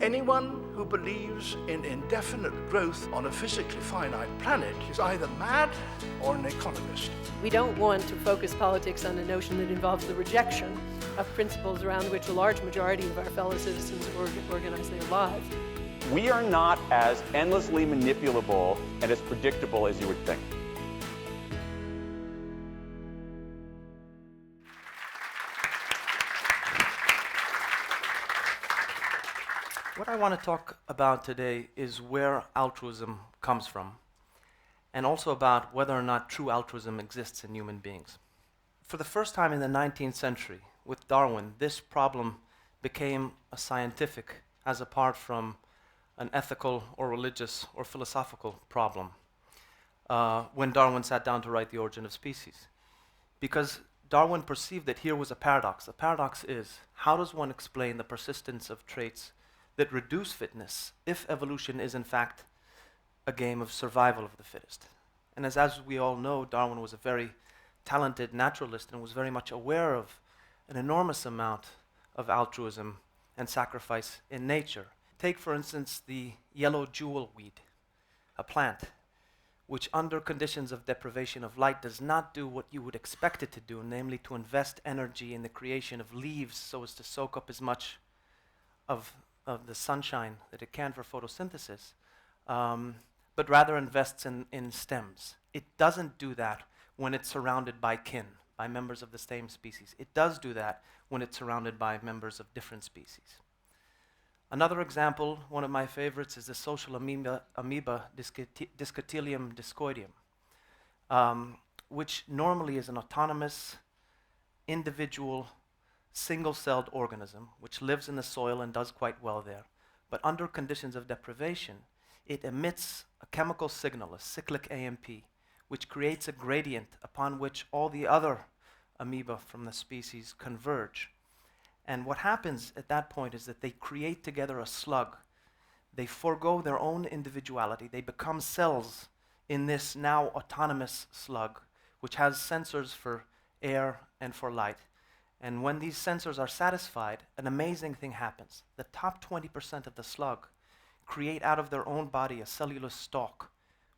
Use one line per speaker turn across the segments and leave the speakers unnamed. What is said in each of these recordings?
Anyone who believes in indefinite growth on a physically finite planet is either mad or an economist.
We don't want to focus politics on a notion that involves the rejection of principles around which a large majority of our fellow citizens organize their lives.
We are not as endlessly manipulable and as predictable as you would think.
What I want to talk about today is where altruism comes from, and also about whether or not true altruism exists in human beings. For the first time in the 19th century, with Darwin, this problem became a scientific, as apart from an ethical or religious or philosophical problem, when Darwin sat down to write The Origin of Species. Because Darwin perceived that here was a paradox. The paradox is, how does one explain the persistence of traits that reduce fitness if evolution is in fact a game of survival of the fittest? And as we all know, Darwin was a very talented naturalist and was very much aware of an enormous amount of altruism and sacrifice in nature. Take, for instance, the yellow jewelweed, a plant which under conditions of deprivation of light does not do what you would expect it to do, namely to invest energy in the creation of leaves so as to soak up as much of the sunshine that it can for photosynthesis, but rather invests in stems. It doesn't do that when it's surrounded by kin, by members of the same species. It does do that when it's surrounded by members of different species. Another example, one of my favorites, is the social amoeba Discotilium discoideum, which normally is an autonomous, individual, single-celled organism which lives in the soil and does quite well there. But under conditions of deprivation, it emits a chemical signal, a cyclic AMP, which creates a gradient upon which all the other amoeba from the species converge. And what happens at that point is that they create together a slug. They forego their own individuality. They become cells in this now autonomous slug, which has sensors for air and for light. And when these sensors are satisfied, an amazing thing happens. The top 20% of the slug create out of their own body a cellulose stalk,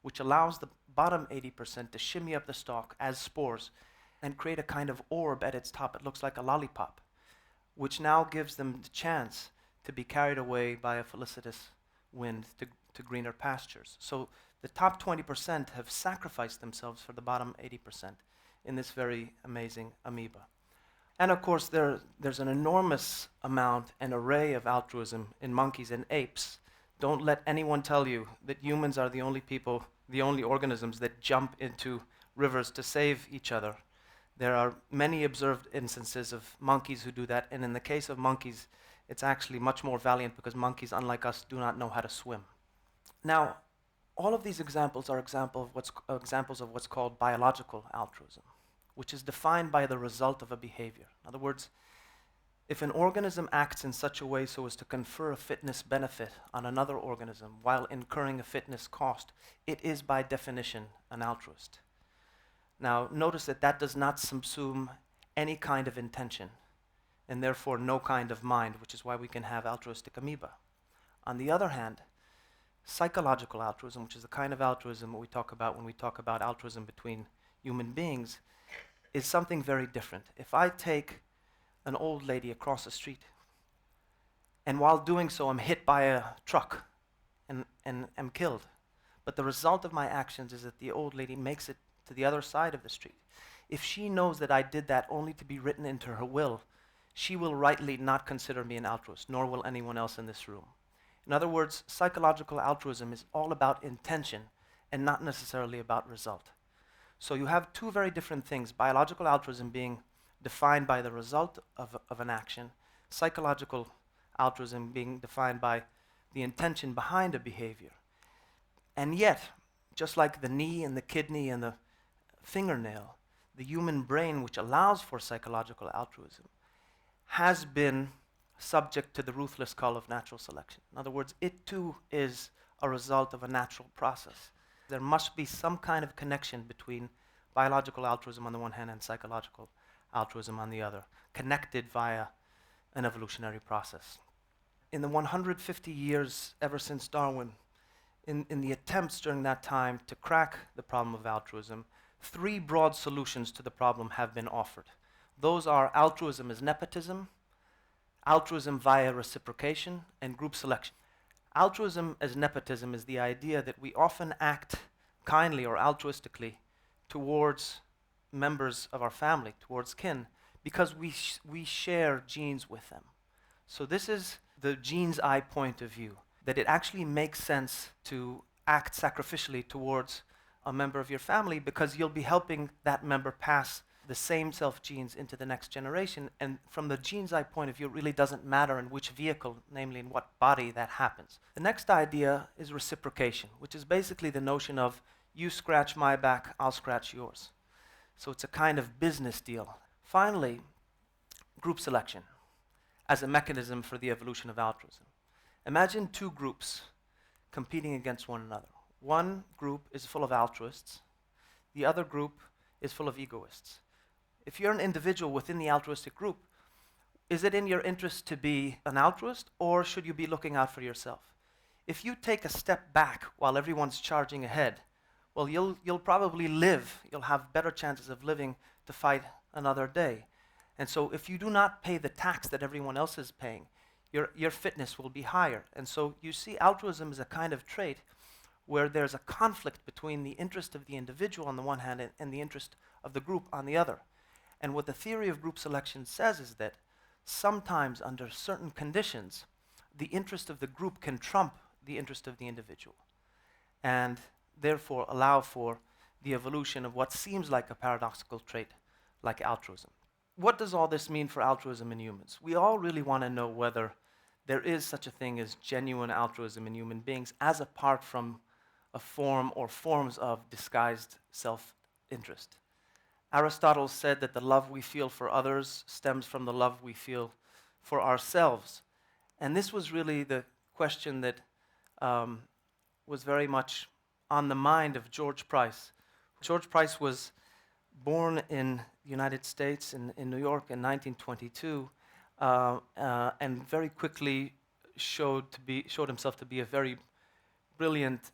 which allows the bottom 80% to shimmy up the stalk as spores and create a kind of orb at its top. It looks like a lollipop, which now gives them the chance to be carried away by a felicitous wind to greener pastures. So the top 20% have sacrificed themselves for the bottom 80% in this very amazing amoeba. And of course, there's an enormous amount and array of altruism in monkeys and apes. Don't let anyone tell you that humans are the only people, the only organisms that jump into rivers to save each other. There are many observed instances of monkeys who do that, and in the case of monkeys, it's actually much more valiant because monkeys, unlike us, do not know how to swim. Now, all of these examples are examples of what's called biological altruism, which is defined by the result of a behavior. In other words, if an organism acts in such a way so as to confer a fitness benefit on another organism while incurring a fitness cost, it is by definition an altruist. Now, notice that that does not subsume any kind of intention, and therefore no kind of mind, which is why we can have altruistic amoeba. On the other hand, psychological altruism, which is the kind of altruism that we talk about when we talk about altruism between human beings, is something very different. If I take an old lady across the street, and while doing so I'm hit by a truck and am killed, but the result of my actions is that the old lady makes it to the other side of the street. If she knows that I did that only to be written into her will, she will rightly not consider me an altruist, nor will anyone else in this room. In other words, psychological altruism is all about intention and not necessarily about result. So you have two very different things, biological altruism being defined by the result of an action, psychological altruism being defined by the intention behind a behavior. And yet, just like the knee and the kidney and the fingernail, the human brain, which allows for psychological altruism, has been subject to the ruthless call of natural selection. In other words, it too is a result of a natural process. There must be some kind of connection between biological altruism on the one hand and psychological altruism on the other, connected via an evolutionary process. in the 150 years ever since Darwin, in the attempts during that time to crack the problem of altruism, 3 broad solutions to the problem have been offered. Those are altruism as nepotism, altruism via reciprocation, and group selection. Altruism as nepotism is the idea that we often act kindly or altruistically towards members of our family, towards kin, because we share genes with them. So this is the gene's eye point of view, that it actually makes sense to act sacrificially towards a member of your family because you'll be helping that member pass the same self genes into the next generation. And from the gene's eye point of view, it really doesn't matter in which vehicle, namely in what body, that happens. The next idea is reciprocation, which is basically the notion of you scratch my back, I'll scratch yours. So it's a kind of business deal. Finally, group selection as a mechanism for the evolution of altruism. Imagine 2 groups competing against one another. One group is full of altruists, the other group is full of egoists. If you're an individual within the altruistic group, is it in your interest to be an altruist, or should you be looking out for yourself? If you take a step back while everyone's charging ahead, well, you'll probably live, you'll have better chances of living to fight another day. And so if you do not pay the tax that everyone else is paying, your fitness will be higher. And so you see altruism is a kind of trait where there's a conflict between the interest of the individual on the one hand and the interest of the group on the other. And what the theory of group selection says is that sometimes under certain conditions, the interest of the group can trump the interest of the individual, and therefore allow for the evolution of what seems like a paradoxical trait like altruism. What does all this mean for altruism in humans? We all really want to know whether there is such a thing as genuine altruism in human beings as apart from a form or forms of disguised self-interest. Aristotle said that the love we feel for others stems from the love we feel for ourselves. And this was really the question that was very much on the mind of George Price. George Price was born in the United States, in New York in 1922, and very quickly showed himself to be a very brilliant,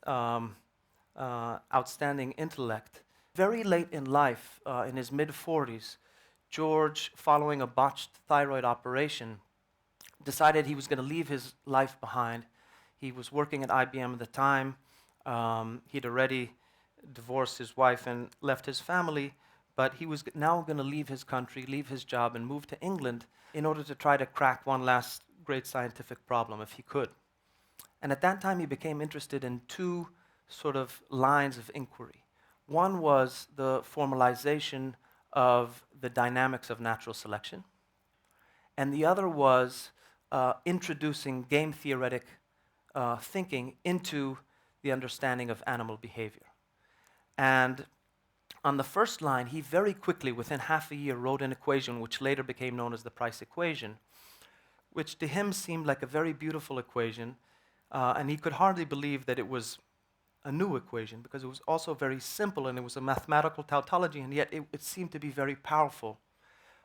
outstanding intellect. Very late in life, in his mid-40s, George, following a botched thyroid operation, decided he was going to leave his life behind. He was working at IBM at the time. He'd already divorced his wife and left his family, but he was now going to leave his country, leave his job, and move to England in order to try to crack one last great scientific problem, if he could. And at that time, he became interested in 2 sort of lines of inquiry. One was the formalization of the dynamics of natural selection, and the other was introducing game theoretic thinking into the understanding of animal behavior. And on the first line, he very quickly, within half a year, wrote an equation which later became known as the Price equation, which to him seemed like a very beautiful equation, and he could hardly believe that it was a new equation because it was also very simple and it was a mathematical tautology, and yet it seemed to be very powerful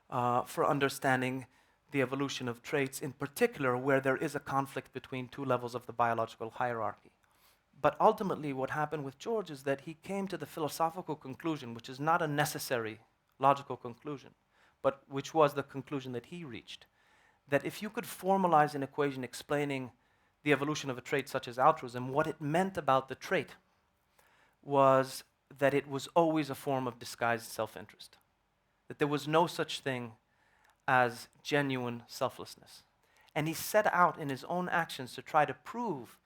for understanding the evolution of traits, in particular where there is a conflict between 2 levels of the biological hierarchy. But ultimately what happened with George is that he came to the philosophical conclusion, which is not a necessary logical conclusion, but which was the conclusion that he reached, that if you could formalize an equation explaining the evolution of a trait such as altruism, what it meant about the trait was that it was always a form of disguised self-interest, that there was no such thing as genuine selflessness. And he set out in his own actions to try to prove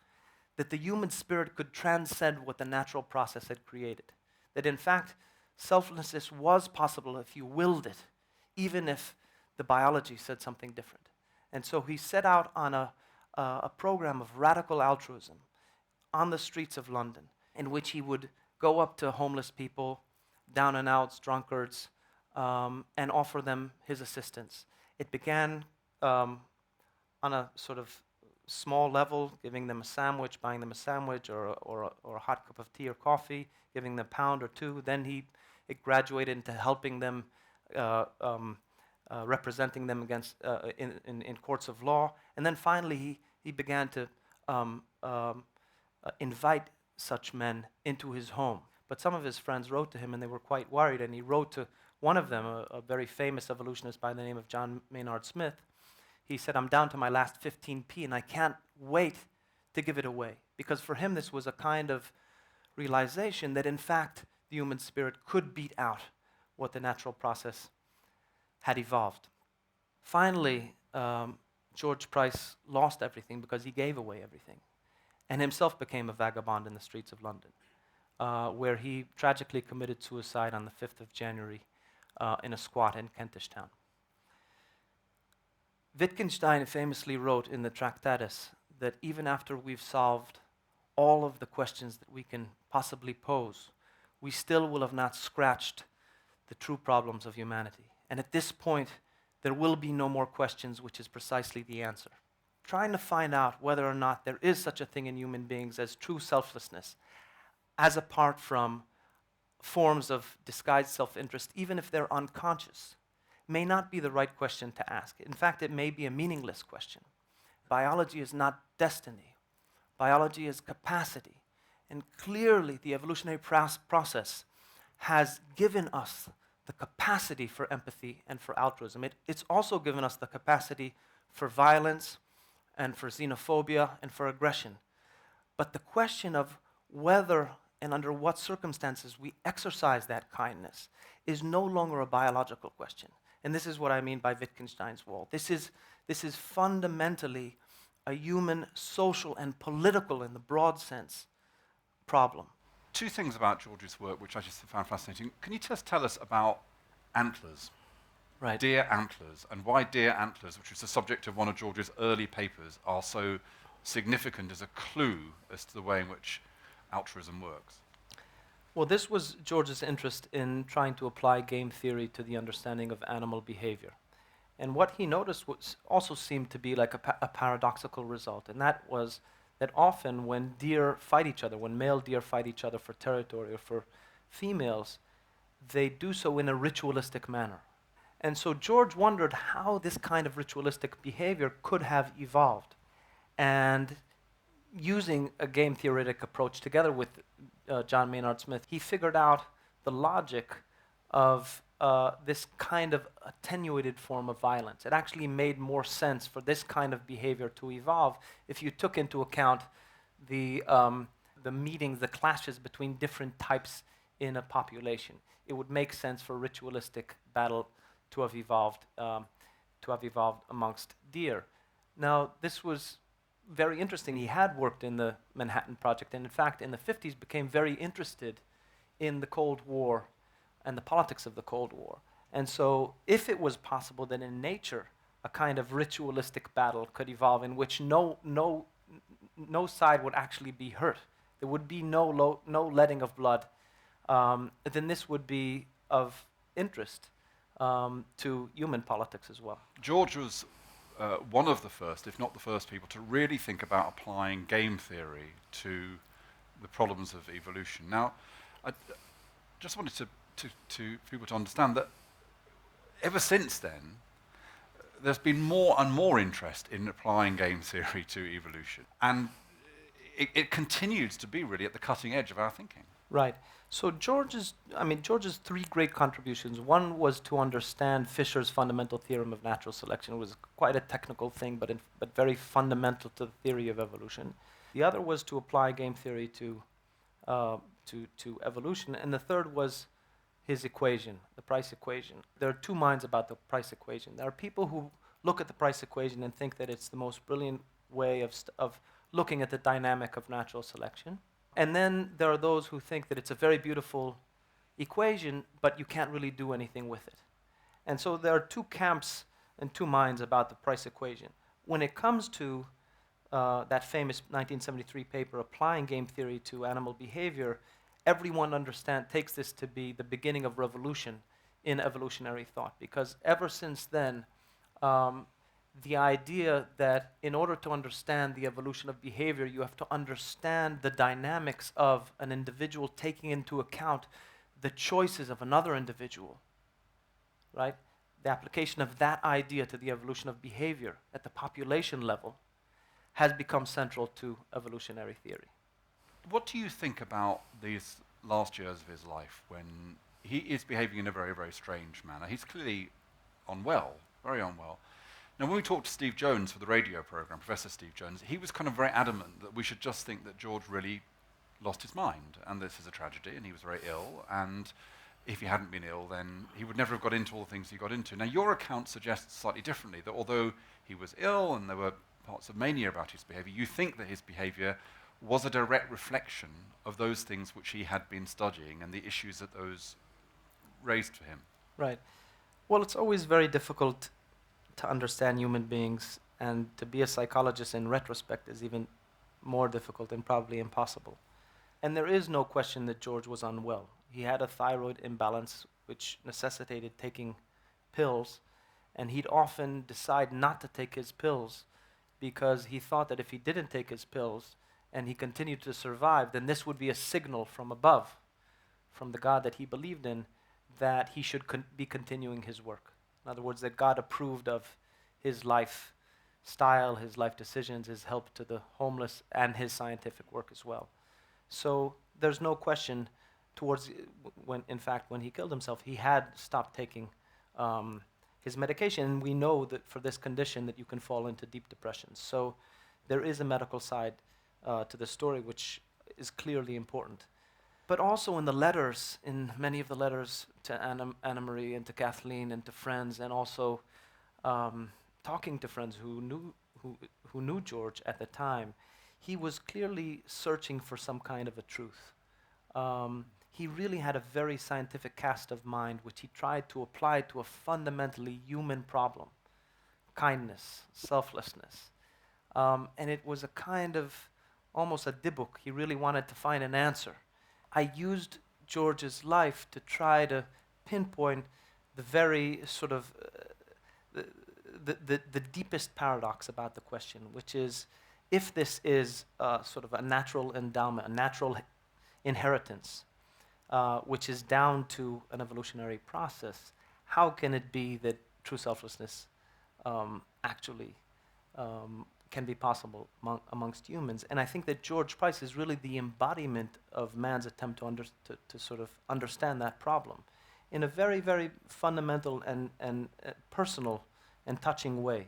that the human spirit could transcend what the natural process had created, that in fact selflessness was possible if you willed it, even if the biology said something different. And so he set out on a program of radical altruism on the streets of London, in which he would go up to homeless people, down and outs, drunkards, and offer them his assistance. It began on a sort of small level, giving them a sandwich, buying them a sandwich or a hot cup of tea or coffee, giving them a pound or 2. Then it graduated into helping them, representing them against in courts of law. And then finally he began to invite such men into his home. But some of his friends wrote to him, and they were quite worried, and he wrote to one of them, a very famous evolutionist by the name of John Maynard Smith. He said, "I'm down to my last 15p, and I can't wait to give it away." Because for him, this was a kind of realization that, in fact, the human spirit could beat out what the natural process had evolved. Finally, George Price lost everything because he gave away everything, and himself became a vagabond in the streets of London, where he tragically committed suicide on the 5th of January in a squat in Kentish Town. Vidkun Stein famously wrote in the Tractatus that even after we've solved all of the questions that we can possibly pose, we still will have not scratched the true problems of humanity. And at this point, there will be no more questions, which is precisely the answer. Trying to find out whether or not there is such a thing in human beings as true selflessness, as apart from forms of disguised self-interest, even if they're unconscious, may not be the right question to ask. In fact, it may be a meaningless question. Biology is not destiny. Biology is capacity. And clearly, the evolutionary process has given us the capacity for empathy and for altruism. It's also given us the capacity for violence and for xenophobia and for aggression. But the question of whether and under what circumstances we exercise that kindness is no longer a biological question. And this is what I mean by Wittgenstein's wall. This is fundamentally a human, social, and political, in the broad sense, problem.
Two things about George's work which I just found fascinating. Can you just tell us about antlers?
Right.
Deer antlers, and why deer antlers, which was the subject of one of George's early papers, are so significant as a clue as to the way in which altruism works.
Well, this was George's interest in trying to apply game theory to the understanding of animal behavior. And what he noticed was also seemed to be like a paradoxical result, and that was that often when deer fight each other, when male deer fight each other for territory or for females, they do so in a ritualistic manner. And so George wondered how this kind of ritualistic behavior could have evolved. And using a game theoretic approach together with John Maynard Smith, he figured out the logic of this kind of attenuated form of violence. It actually made more sense for this kind of behavior to evolve if you took into account the meetings, the clashes between different types in a population. It would make sense for ritualistic battle to have evolved amongst deer. Now, this was very interesting. He had worked in the Manhattan Project, and in fact, in the 50s, became very interested in the Cold War and the politics of the Cold War. And so, if it was possible that in nature, a kind of ritualistic battle could evolve in which no side would actually be hurt, there would be no letting of blood, then this would be of interest to human politics as well.
George was one of the first, if not the first people, to really think about applying game theory to the problems of evolution. Now, I just wanted to people to understand that ever since then, there's been more and more interest in applying game theory to evolution. And it continues to be really at the cutting edge of our thinking.
Right. So George's three great contributions. One was to understand Fisher's fundamental theorem of natural selection. It was quite a technical thing, but very fundamental to the theory of evolution. The other was to apply game theory to evolution, and the third was his equation, the Price equation. There are two minds about the Price equation. There are people who look at the Price equation and think that it's the most brilliant way of looking at the dynamic of natural selection. And then there are those who think that it's a very beautiful equation, but you can't really do anything with it. And so there are two camps and two minds about the Price equation. When it comes to that famous 1973 paper, Applying Game Theory to Animal Behavior, everyone takes this to be the beginning of revolution in evolutionary thought, because ever since then, the idea that in order to understand the evolution of behavior, you have to understand the dynamics of an individual, taking into account the choices of another individual, right? The application of that idea to the evolution of behavior at the population level has become central to evolutionary theory.
What do you think about these last years of his life when he is behaving in a very, very strange manner? He's clearly unwell, very unwell. Now, when we talked to Steve Jones for the radio program, Professor Steve Jones, he was kind of very adamant that we should just think that George really lost his mind, and this is a tragedy, and he was very ill, and if he hadn't been ill, then he would never have got into all the things he got into. Now, your account suggests slightly differently, that although he was ill and there were parts of mania about his behavior, you think that his behavior was a direct reflection of those things which he had been studying and the issues that those raised for him.
Right. Well, it's always very difficult to understand human beings, and to be a psychologist in retrospect is even more difficult and probably impossible. And there is no question that George was unwell. He had a thyroid imbalance which necessitated taking pills, and he'd often decide not to take his pills because he thought that if he didn't take his pills and he continued to survive, then this would be a signal from above, from the God that he believed in, that he should be continuing his work. In other words, that God approved of his lifestyle, his life decisions, his help to the homeless, and his scientific work as well. So there's no question when he killed himself, he had stopped taking his medication. And we know that for this condition that you can fall into deep depression. So there is a medical side to the story, which is clearly important. But also in the letters, in many of the letters to Anna Marie and to Kathleen and to friends, and also talking to friends who knew George at the time, he was clearly searching for some kind of a truth. He really had a very scientific cast of mind, which he tried to apply to a fundamentally human problem: kindness, selflessness. And it was a kind of almost a dibuk. He really wanted to find an answer. I used George's life to try to pinpoint the very sort of the deepest paradox about the question, which is, if this is sort of a natural endowment, a natural inheritance, which is down to an evolutionary process, how can it be that true selflessness actually can be possible amongst humans? And I think that George Price is really the embodiment of man's attempt to sort of understand that problem in a very, very fundamental and personal and touching way.